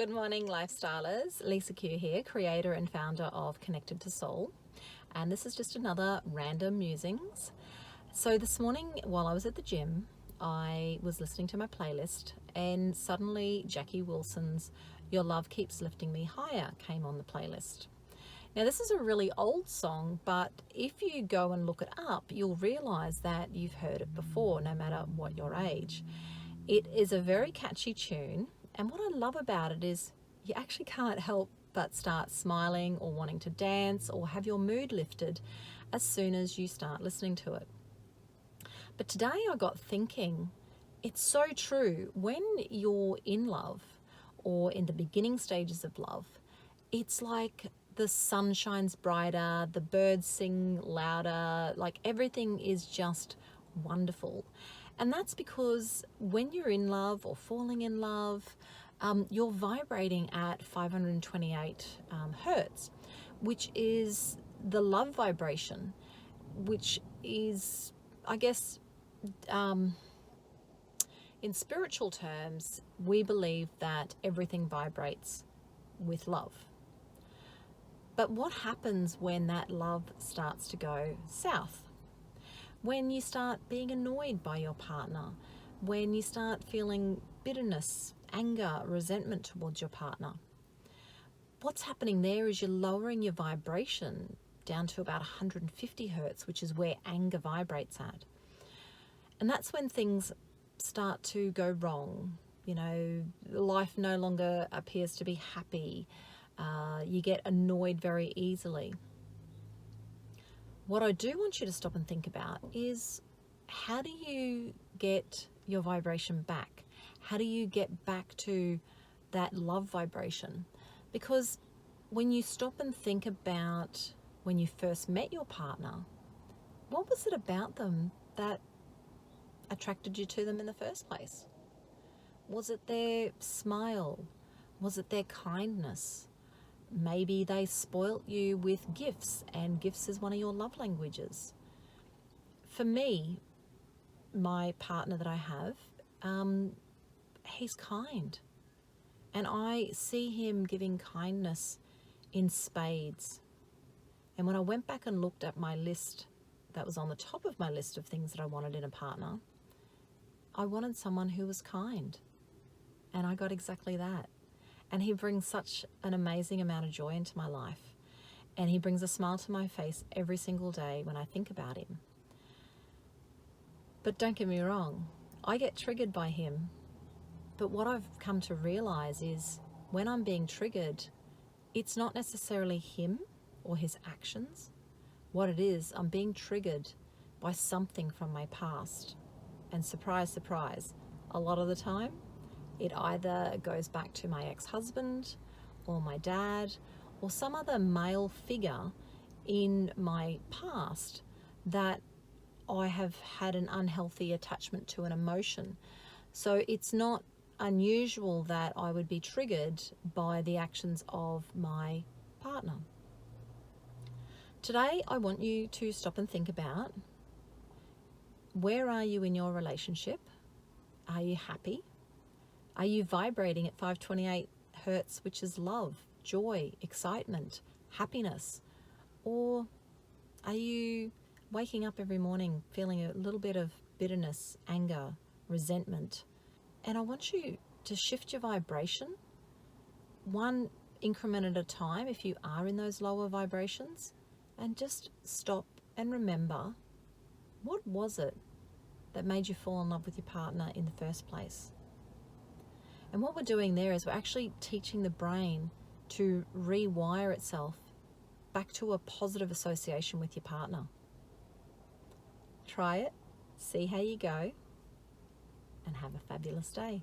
Good morning, lifestylers. Leisa Q here, creator and founder of Connected to Soul. And this is just another random musings. So this morning while I was at the gym, I was listening to my playlist and suddenly Jackie Wilson's Your Love Keeps Lifting Me Higher came on the playlist. Now this is a really old song, but if you go and look it up, you'll realize that you've heard it before, no matter what your age. It is a very catchy tune, and what I love about it is you actually can't help but start smiling or wanting to dance or have your mood lifted as soon as you start listening to it. But today I got thinking, it's so true. When you're in love or in the beginning stages of love, it's like the sun shines brighter, the birds sing louder, like everything is just wonderful. And that's because when you're in love or falling in love, you're vibrating at 528 hertz, which is the love vibration, which is, I guess, in spiritual terms, we believe that everything vibrates with love. But what happens when that love starts to go south? When you start being annoyed by your partner, when you start feeling bitterness, anger, resentment towards your partner. What's happening there is you're lowering your vibration down to about 150 hertz, which is where anger vibrates at. And that's when things start to go wrong. You know, life no longer appears to be happy. You get annoyed very easily. What I do want you to stop and think about is, how do you get your vibration back? How do you get back to that love vibration? Because when you stop and think about when you first met your partner, what was it about them that attracted you to them in the first place? Was it their smile? Was it their kindness? Maybe they spoilt you with gifts, and gifts is one of your love languages. For me, my partner that I have, he's kind. And I see him giving kindness in spades. And when I went back and looked at my list that was on the top of my list of things that I wanted in a partner, I wanted someone who was kind. And I got exactly that. And he brings such an amazing amount of joy into my life. And he brings a smile to my face every single day when I think about him. But don't get me wrong, I get triggered by him. But what I've come to realize is when I'm being triggered, it's not necessarily him or his actions. What it is, I'm being triggered by something from my past. And surprise, surprise, a lot of the time, it either goes back to my ex-husband or my dad or some other male figure in my past that I have had an unhealthy attachment to an emotion. So it's not unusual that I would be triggered by the actions of my partner. Today, I want you to stop and think about, where are you in your relationship? Are you happy? Are you vibrating at 528 hertz, which is love, joy, excitement, happiness? Or are you waking up every morning feeling a little bit of bitterness, anger, resentment? And I want you to shift your vibration one increment at a time if you are in those lower vibrations, and just stop and remember, what was it that made you fall in love with your partner in the first place? And what we're doing there is we're actually teaching the brain to rewire itself back to a positive association with your partner. Try it, see how you go, and have a fabulous day.